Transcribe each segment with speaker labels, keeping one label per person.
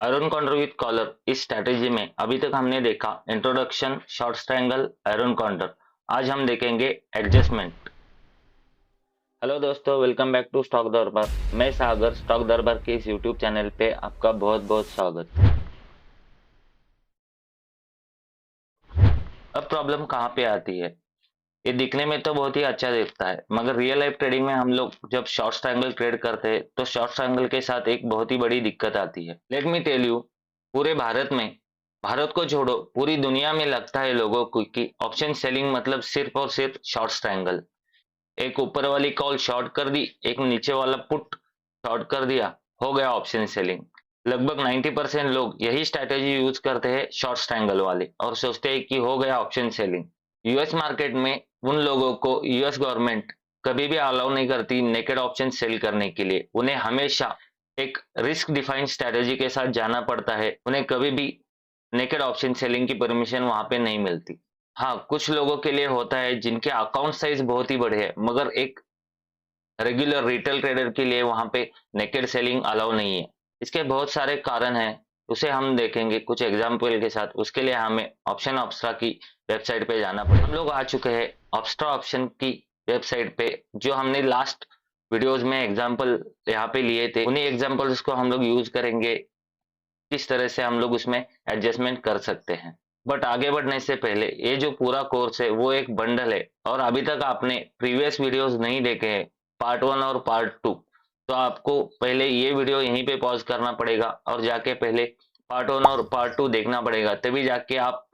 Speaker 1: Iron counter with collar इस strategy में अभी तक हमने देखा introduction, short triangle, iron counter. आज हम देखेंगे एडजस्टमेंट। हेलो दोस्तों, वेलकम बैक टू स्टॉक दरबार। मैं सागर, स्टॉक दरबार के इस यूट्यूब चैनल पे आपका बहुत बहुत स्वागत। अब प्रॉब्लम कहाँ पे आती है? ये दिखने में तो बहुत ही अच्छा दिखता है, मगर रियल लाइफ ट्रेडिंग में हम लोग जब शॉर्ट ट्रायंगल ट्रेड करते हैं तो शॉर्ट ट्रायंगल के साथ एक बहुत ही बड़ी दिक्कत आती है। लेट मी टेल यू, पूरे भारत को छोड़ो पूरी दुनिया में लगता है लोगों को कि ऑप्शन सेलिंग मतलब सिर्फ और सिर्फ शॉर्ट ट्रायंगल। एक ऊपर वाली कॉल शॉर्ट कर दी, एक नीचे वाला पुट शॉर्ट कर दिया, हो गया ऑप्शन सेलिंग। लगभग 90% लोग यही स्ट्रैटेजी यूज करते हैं शॉर्ट ट्रायंगल वाले, और सोचते हैं कि हो गया ऑप्शन सेलिंग। यूएस मार्केट में उन लोगों को यूएस गवर्नमेंट कभी भी अलाउ नहीं करती नेकेड ऑप्शन सेल करने के लिए। उन्हें हमेशा एक रिस्क डिफाइंड स्ट्रैटेजी के साथ जाना पड़ता है। उन्हें कभी भी नेकेड ऑप्शन सेलिंग की परमिशन वहां पे नहीं मिलती। हाँ, कुछ लोगों के लिए होता है जिनके अकाउंट साइज बहुत ही बड़े हैं, मगर एक रेगुलर रिटेल ट्रेडर के लिए वहां पे नेकेड सेलिंग अलाउ नहीं है। इसके बहुत सारे कारण हैं, उसे हम देखेंगे कुछ एग्जाम्पल के साथ। उसके लिए हमें ऑप्शन ऑप्स्ट्रा की वेबसाइट पे जाना पड़ेगा। हम लोग आ चुके हैं ऑप्स्ट्रा ऑप्शन की वेबसाइट पे। जो हमने लास्ट वीडियोस में एग्जाम्पल यहाँ पे लिए थे, उन्हीं एग्जाम्पल्स को हम लोग यूज करेंगे, किस तरह से हम लोग उसमें एडजस्टमेंट कर सकते हैं। बट आगे बढ़ने से पहले, ये जो पूरा कोर्स है वो एक बंडल है, और अभी तक आपने प्रीवियस वीडियोस नहीं देखे हैं, पार्ट 1 और पार्ट 2, तो आपको पहले ये वीडियो यहीं पे पॉज करना पड़ेगा और जाके पहले पार्ट 1 और पार्ट 2 देखना पड़ेगा। तभी जाके आप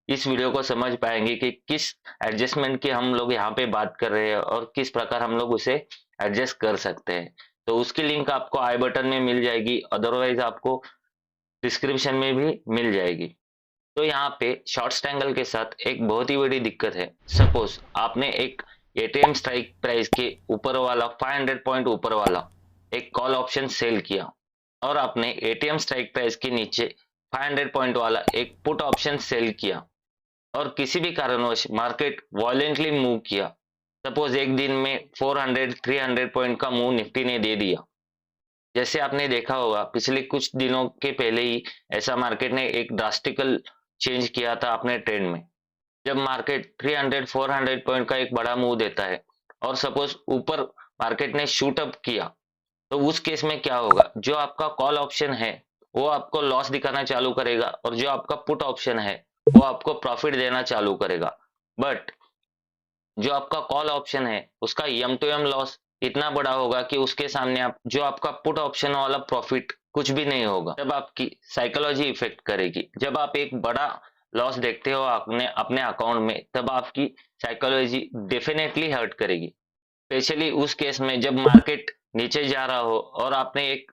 Speaker 1: इस वीडियो को समझ पाएंगे कि किस एडजस्टमेंट की हम लोग यहाँ पे बात कर रहे हैं और किस प्रकार हम लोग उसे एडजस्ट कर सकते हैं। तो उसकी लिंक आपको आई बटन में मिल जाएगी, अदरवाइज आपको डिस्क्रिप्शन में भी मिल जाएगी। तो यहाँ पे शॉर्ट स्ट्रैंगल के साथ एक बहुत ही बड़ी दिक्कत है। सपोज आपने एक एटीएम स्ट्राइक प्राइस के ऊपर वाला 500 पॉइंट ऊपर वाला एक कॉल ऑप्शन सेल किया, और आपने एटीएम स्ट्राइक प्राइस के नीचे 500 पॉइंट वाला एक पुट ऑप्शन सेल किया, और किसी भी कारणवश मार्केट वॉलेंटली मूव किया। सपोज एक दिन में 400 300 पॉइंट का मूव निफ्टी ने दे दिया। जैसे आपने देखा होगा पिछले कुछ दिनों के पहले ही ऐसा मार्केट ने एक ड्रास्टिकल चेंज किया था अपने ट्रेंड में। जब मार्केट 300 400 पॉइंट का एक बड़ा मूव देता है और सपोज ऊपर मार्केट ने शूट अप किया, तो उस केस में क्या होगा? जो आपका कॉल ऑप्शन है वो आपको लॉस दिखाना चालू करेगा, और जो आपका पुट ऑप्शन है वो आपको प्रॉफिट देना चालू करेगा। बट जो आपका कॉल ऑप्शन है उसका एम टू एम लॉस इतना बड़ा होगा कि उसके सामने आप जो आपका पुट ऑप्शन वाला प्रॉफिट कुछ भी नहीं होगा। जब आपकी साइकोलॉजी इफेक्ट करेगी, जब आप एक बड़ा लॉस देखते हो अपने अपने अकाउंट में, तब आपकी साइकोलॉजी डेफिनेटली हर्ट करेगी। स्पेशली उस केस में जब मार्केट नीचे जा रहा हो और आपने एक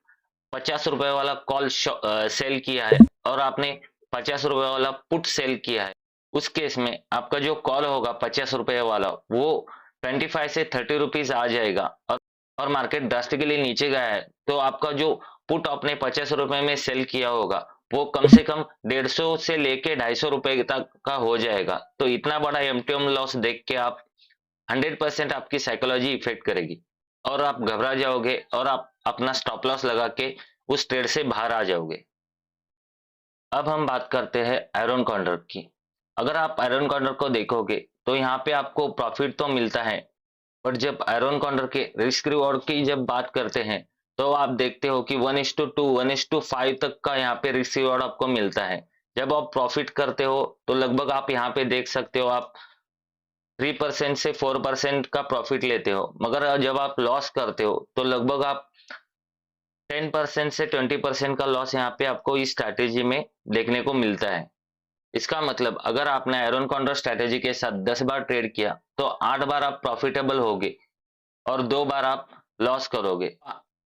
Speaker 1: 50 रुपए वाला कॉल सेल किया है, और आपने 50 रुपए वाला पुट सेल किया है। उस केस में आपका जो कॉल होगा 50 रुपए वाला, वो 25 से 30 रुपीज आ जाएगा, और मार्केट ड्रास्टिकली नीचे गया है, तो आपका जो पुट आपने 50 रुपए में सेल किया होगा वो कम से कम 150 से लेके 250 रुपए तक का हो जाएगा। तो इतना बड़ा एमटीएम लॉस देख के आप 100% आपकी साइकोलॉजी इफेक्ट करेगी, और आप घबरा जाओगे, और आप अपना स्टॉप लॉस लगा के उस ट्रेड से बाहर आ जाओगे। अब हम बात करते हैं आयरन काउंटर की। अगर आप आयरन काउंटर को देखोगे तो यहाँ पे आपको प्रॉफिट तो मिलता है, बट जब आयरन काउंटर के रिस्क रिवॉर्ड की जब बात करते हैं तो आप देखते हो कि 1:2 1:5 तक का यहाँ पे रिस्क रिवॉर्ड आपको मिलता है। जब आप प्रॉफिट करते हो तो लगभग आप यहाँ पे देख सकते हो आप 3% से 4% का प्रॉफिट लेते हो, मगर जब आप लॉस करते हो तो लगभग आप 10% से 20% का लॉस यहाँ पे आपको इस स्ट्रैटेजी में देखने को मिलता है। इसका मतलब अगर आपने आयरन काउंटर स्ट्रैटेजी के साथ 10 बार ट्रेड किया तो 8 बार आप प्रॉफिटेबल होगे और 2 बार आप लॉस करोगे।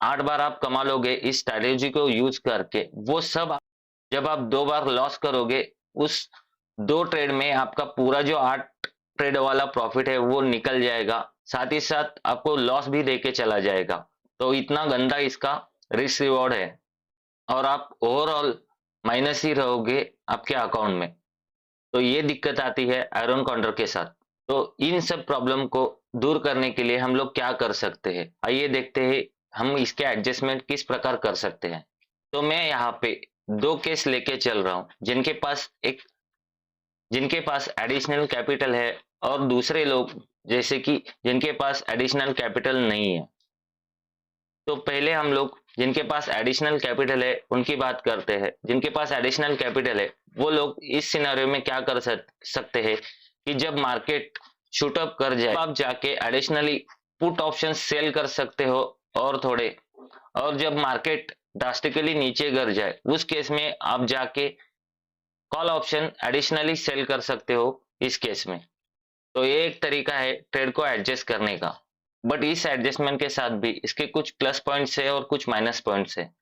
Speaker 1: 8 बार आप कमा लोगे इस स्ट्रैटेजी को यूज करके। वो सब जब आप 2 बार लॉस करोगे, उस 2 ट्रेड में आपका पूरा जो 8 ट्रेड वाला प्रॉफिट है वो निकल जाएगा, साथ ही साथ आपको लॉस भी देके चला जाएगा। तो इतना गंदा इसका रिस्क रिवॉर्ड है, और आप ओवरऑल माइनस ही रहोगे आपके अकाउंट में। तो ये दिक्कत आती है आयरन काउंटर के साथ। तो इन सब प्रॉब्लम को दूर करने के लिए हम लोग क्या कर सकते हैं, आइए देखते हैं हम इसके एडजस्टमेंट किस प्रकार कर सकते हैं। तो मैं यहाँ पे दो केस लेके चल रहा हूं, जिनके पास एडिशनल कैपिटल है और दूसरे लोग जैसे कि जिनके पास एडिशनल कैपिटल नहीं है। तो पहले हम लोग जिनके पास एडिशनल कैपिटल है उनकी बात करते हैं। जिनके पास एडिशनल कैपिटल है वो लोग इस सिनेरियो में क्या कर सकते हैं कि जब मार्केट शूट अप कर जाए आप जाके एडिशनली पुट ऑप्शन सेल कर सकते हो और थोड़े, और जब मार्केट ड्रास्टिकली नीचे गिर जाए उस केस में आप जाके कॉल ऑप्शन एडिशनली सेल कर सकते हो इस केस में। तो ये एक तरीका है ट्रेड को एडजस्ट करने का। बट इस एडजस्टमेंट के साथ भी इसके कुछ प्लस पॉइंट्स है और कुछ माइनस पॉइंट्स है।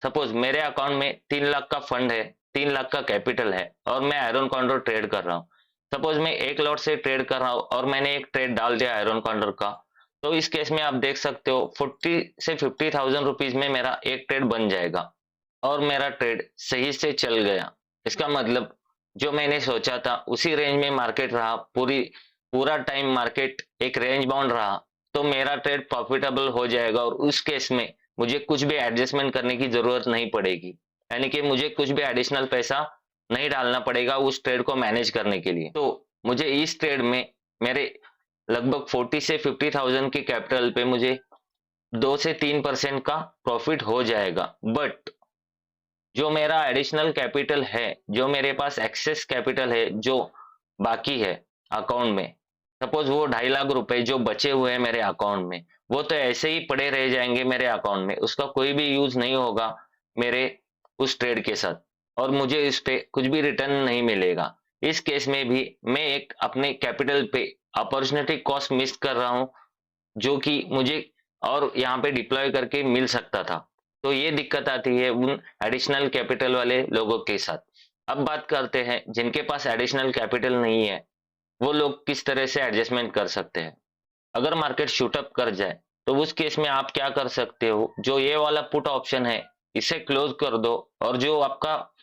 Speaker 1: सपोज मेरे अकाउंट में 3 लाख का फंड है, 3 लाख का कैपिटल है और मैं आयरन कॉन्डोर ट्रेड कर रहा हूँ। सपोज मैं एक लॉट से ट्रेड कर रहा हूँ और मैंने एक ट्रेड डाल दिया आयरन कॉन्डोर का, तो इस केस में आप देख सकते हो 40 से 50,000 रुपीज में मेरा एक ट्रेड बन जाएगा और मेरा ट्रेड सही से चल गया। इसका मतलब जो मैंने सोचा था उसी रेंज में मार्केट रहा, पूरा टाइम मार्केट एक रेंज बाउंड रहा, तो मेरा ट्रेड प्रॉफिटेबल हो जाएगा और उस केस में मुझे कुछ भी एडजस्टमेंट करने की जरूरत नहीं पड़ेगी। यानी कि मुझे कुछ भी एडिशनल पैसा नहीं डालना पड़ेगा उस ट्रेड को मैनेज करने के लिए। तो मुझे इस ट्रेड में मेरे लगभग 40 से 50,000 के कैपिटल पे मुझे 2 से 3% का प्रॉफिट हो जाएगा। बट जो मेरा एडिशनल कैपिटल है, जो मेरे पास एक्सेस कैपिटल है, जो बाकी है अकाउंट में, सपोज वो 2.5 लाख रुपए जो बचे हुए हैं मेरे अकाउंट में, वो तो ऐसे ही पड़े रह जाएंगे मेरे अकाउंट में, उसका कोई भी यूज नहीं होगा मेरे उस ट्रेड के साथ और मुझे इस पे कुछ भी रिटर्न नहीं मिलेगा। इस केस में भी मैं एक अपने कैपिटल पे अपॉर्चुनिटी कॉस्ट मिस कर रहा हूं जो कि मुझे और यहाँ पे डिप्लॉय करके मिल सकता था। तो ये दिक्कत आती है उन एडिशनल कैपिटल वाले लोगों के साथ। अब बात करते हैं जिनके पास एडिशनल कैपिटल नहीं है, वो लोग किस तरह से एडजस्टमेंट कर सकते हैं। अगर मार्केट शूटअप कर जाए तो उस केस में आप क्या कर सकते हो, जो ये वाला पुट ऑप्शन है इसे क्लोज कर दो और जो आपका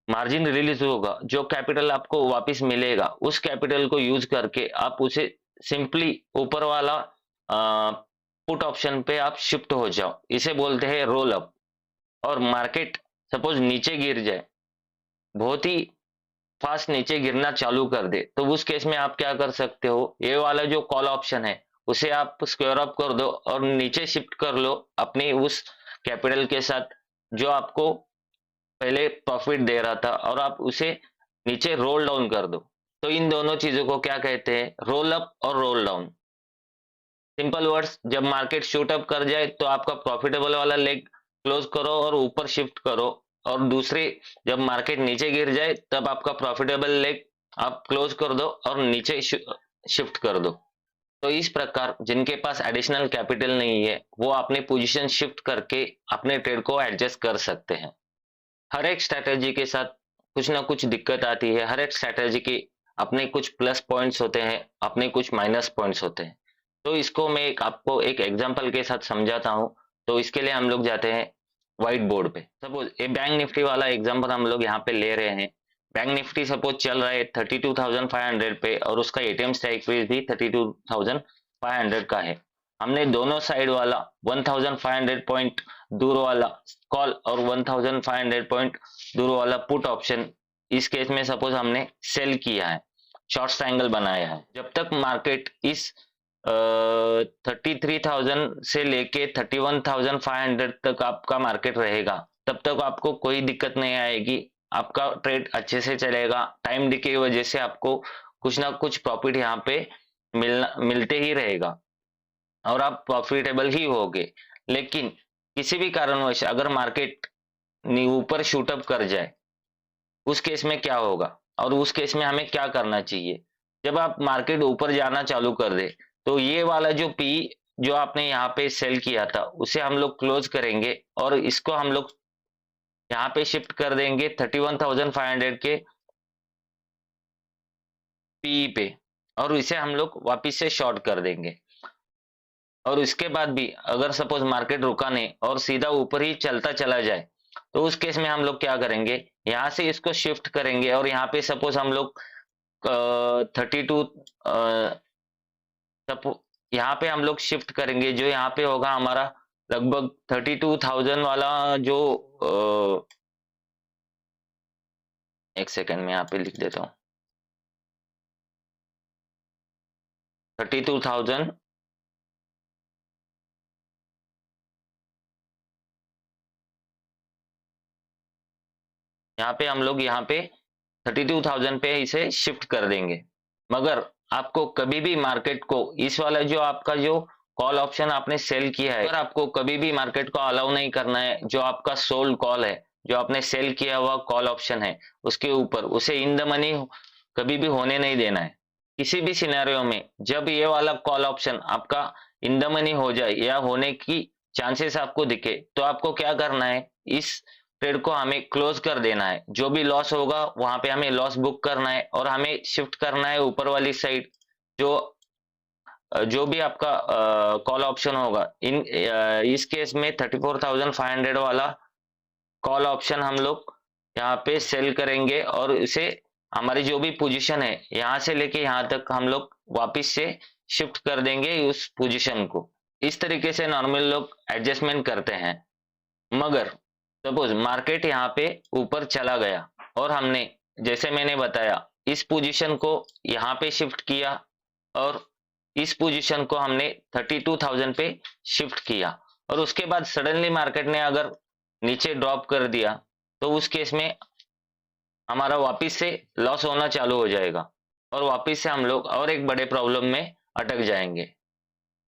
Speaker 1: मार्जिन रिलीज होगा, जो कैपिटल आपको वापस मिलेगा, उस कैपिटल को यूज करके आप उसे सिंपली ऊपर वाला पुट ऑप्शन पे आप शिफ्ट हो जाओ। इसे बोलते हैं रोल अप। और मार्केट सपोज नीचे गिर जाए, बहुत ही फास्ट नीचे गिरना चालू कर दे, तो उस केस में आप क्या कर सकते हो, ये वाला जो कॉल ऑप्शन है उसे आप स्क्वायर अप कर दो और नीचे शिफ्ट कर लो अपनी उस कैपिटल के साथ जो आपको पहले प्रॉफिट दे रहा था, और आप उसे नीचे रोल डाउन कर दो। तो इन दोनों चीजों को क्या कहते हैं, रोल अप और रोल डाउन। सिंपल वर्ड्स, जब मार्केट शूट अप कर जाए तो आपका प्रॉफिटेबल वाला लेग क्लोज करो और ऊपर शिफ्ट करो, और दूसरे जब मार्केट नीचे गिर जाए तब आपका प्रॉफिटेबल लेग आप क्लोज कर दो और नीचे शिफ्ट कर दो। तो इस प्रकार जिनके पास एडिशनल कैपिटल नहीं है वो अपने पोजीशन शिफ्ट करके अपने ट्रेड को एडजस्ट कर सकते हैं। हर एक स्ट्रैटेजी के साथ कुछ ना कुछ दिक्कत आती है, हर एक स्ट्रैटेजी के अपने कुछ प्लस पॉइंट्स होते हैं, अपने कुछ माइनस पॉइंट्स होते हैं। तो इसको मैं आपको एक एग्जांपल के साथ समझाता हूं। तो इसके लिए हम लोग जाते हैं व्हाइट बोर्ड पे। सपोज ये बैंक निफ्टी वाला एग्जांपल हम लोग यहाँ पे ले रहे हैं। बैंक निफ्टी सपोज चल रहा है 32,500 पे और उसका एटीएम स्ट्राइक प्राइस भी 32,500 का है। हमने दोनों साइड वाला 1,500 पॉइंट दूर वाला कॉल और 1,500 पॉइंट दूर वाला पुट ऑप्शन इस केस में सपोज हमने सेल किया है, शॉर्ट ट्रायंगल बनाया है। जब तक मार्केट इस 33,000 से लेके 31,500 तक आपका मार्केट रहेगा, तब तक आपको कोई दिक्कत नहीं आएगी, आपका ट्रेड अच्छे से चलेगा। टाइम डिके की वजह से आपको कुछ ना कुछ प्रॉफिट यहाँ पे मिलते ही रहेगा और आप प्रॉफिटेबल ही होगे। लेकिन किसी भी कारणवश अगर मार्केट ऊपर शूटअप कर जाए उस केस में क्या होगा, और उस केस में हमें क्या करना चाहिए। जब आप मार्केट ऊपर जाना चालू कर दे तो ये वाला जो पी जो आपने यहाँ पे सेल किया था उसे हम लोग क्लोज करेंगे और इसको हम लोग यहाँ पे शिफ्ट कर देंगे 31,500 के पी पे, और इसे हम लोग वापिस से शॉर्ट कर देंगे। और इसके बाद भी अगर सपोज मार्केट रुका नहीं और सीधा ऊपर ही चलता चला जाए तो उस केस में हम लोग क्या करेंगे, यहाँ से इसको शिफ्ट करेंगे और यहाँ पे सपोज हम लोग 32 यहाँ पे हम लोग शिफ्ट करेंगे, जो यहाँ पे होगा हमारा लगभग 32,000 वाला जो एक सेकेंड में यहाँ पे लिख देता हूँ 32,000 यहाँ पे हम लोग यहाँ पे 32,000 पे इसे शिफ्ट कर देंगे। मगर आपको कभी भी मार्केट को इस वाला जो आपका जो कॉल ऑप्शन आपने सेल किया है, अगर आपको कभी भी मार्केट को अलाउ नहीं करना है, जो आपका सोल्ड कॉल है, जो आपने सेल किया हुआ कॉल ऑप्शन है उसके ऊपर उसे इन द मनी कभी भी होने नहीं देना है। किसी भी सिनेरियो में जब ये वाला कॉल ऑप्शन आपका इन द मनी हो जाए या होने की चांसेस आपको दिखे, तो आपको क्या करना है, इस ट्रेड को हमें क्लोज कर देना है। जो भी लॉस होगा वहां पे हमें लॉस बुक करना है और हमें शिफ्ट करना है ऊपर वाली साइड। जो भी आपका कॉल ऑप्शन होगा इस केस में 34,500 वाला कॉल ऑप्शन हम लोग यहाँ पे सेल करेंगे और इसे हमारी जो भी पोजीशन है यहाँ से लेके यहाँ तक हम लोग वापिस से शिफ्ट कर देंगे उस पोजीशन को। इस तरीके से नॉर्मल लोग एडजस्टमेंट करते हैं। मगर सपोज मार्केट यहाँ पे ऊपर चला गया और हमने, जैसे मैंने बताया, इस पोजीशन को यहाँ पे शिफ्ट किया और इस पोजीशन को हमने 32,000 पे शिफ्ट किया और उसके बाद सडनली मार्केट ने अगर नीचे ड्रॉप कर दिया तो उस केस में हमारा वापस से लॉस होना चालू हो जाएगा और वापस से हम लोग और एक बड़े प्रॉब्लम में अटक जाएंगे।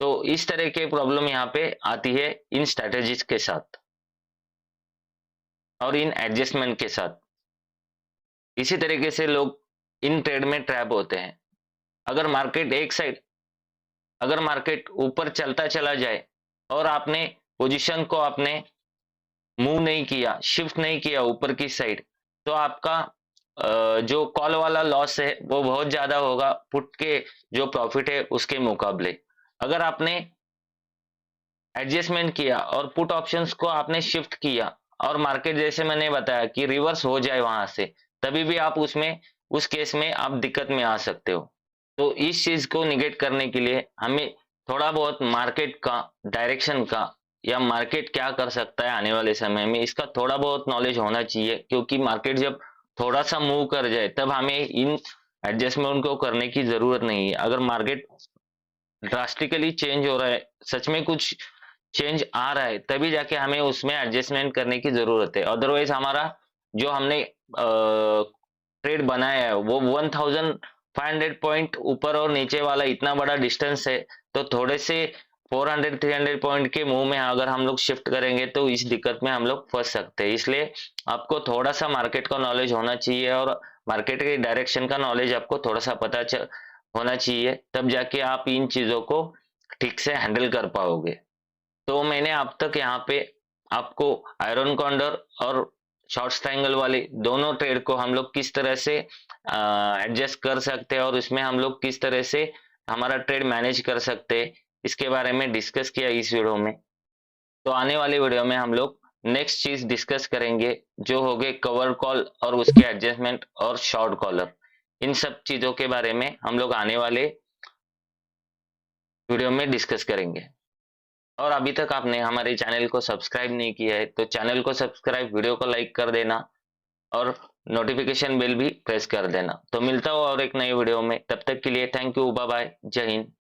Speaker 1: तो इस तरह के प्रॉब्लम यहाँ पे आती है इन स्ट्रेटेजीज के साथ और इन एडजस्टमेंट के साथ। इसी तरीके से लोग इन ट्रेड में ट्रैप होते हैं। अगर मार्केट ऊपर चलता चला जाए और आपने पोजीशन को आपने मूव नहीं किया, शिफ्ट नहीं किया ऊपर की साइड, तो आपका जो कॉल वाला लॉस है वो बहुत ज्यादा होगा पुट के जो प्रॉफिट है उसके मुकाबले। अगर आपने एडजस्टमेंट किया और पुट ऑप्शंस को आपने शिफ्ट किया और मार्केट जैसे मैंने बताया कि रिवर्स हो जाए वहां से, तभी भी आप उस केस में आप दिक्कत में आ सकते हो। तो इस चीज को निगेट करने के लिए हमें थोड़ा बहुत मार्केट का डायरेक्शन का या मार्केट क्या कर सकता है आने वाले समय में, इसका थोड़ा बहुत नॉलेज होना चाहिए। क्योंकि मार्केट जब थोड़ा सा मूव कर जाए तब हमें इन एडजस्टमेंट को करने की जरूरत नहीं है। अगर मार्केट ड्रास्टिकली चेंज हो रहा है, सच में कुछ चेंज आ रहा है, तभी जाके हमें उसमें एडजस्टमेंट करने की जरूरत है। अदरवाइज हमारा जो हमने ट्रेड बनाया है वो 1,500 पॉइंट ऊपर और नीचे वाला इतना बड़ा डिस्टेंस है, तो थोड़े से 400-300 पॉइंट के मुंह में अगर हम लोग शिफ्ट करेंगे तो इस दिक्कत में हम लोग फंस सकते हैं। इसलिए आपको थोड़ा सा मार्केट का नॉलेज होना चाहिए और मार्केट के डायरेक्शन का नॉलेज आपको थोड़ा सा पता होना चाहिए, तब जाके आप इन चीजों को ठीक से हैंडल कर पाओगे। तो मैंने अब तक यहाँ पे आपको आयरन कॉन्डर और शॉर्ट ट्रायंगल वाले दोनों ट्रेड को हम लोग किस तरह से एडजस्ट कर सकते हैं और इसमें हम लोग किस तरह से हमारा ट्रेड मैनेज कर सकते हैं, इसके बारे में डिस्कस किया इस वीडियो में। तो आने वाले वीडियो में हम लोग नेक्स्ट चीज डिस्कस करेंगे जो हो गए कवर कॉल और उसके एडजस्टमेंट और शॉर्ट कॉलर। इन सब चीजों के बारे में हम लोग आने वाले वीडियो में डिस्कस करेंगे। और अभी तक आपने हमारे चैनल को सब्सक्राइब नहीं किया है तो चैनल को सब्सक्राइब, वीडियो को लाइक कर देना और नोटिफिकेशन बेल भी प्रेस कर देना। तो मिलता हूँ और एक नई वीडियो में, तब तक के लिए थैंक यू, बाय बाय, जय हिंद।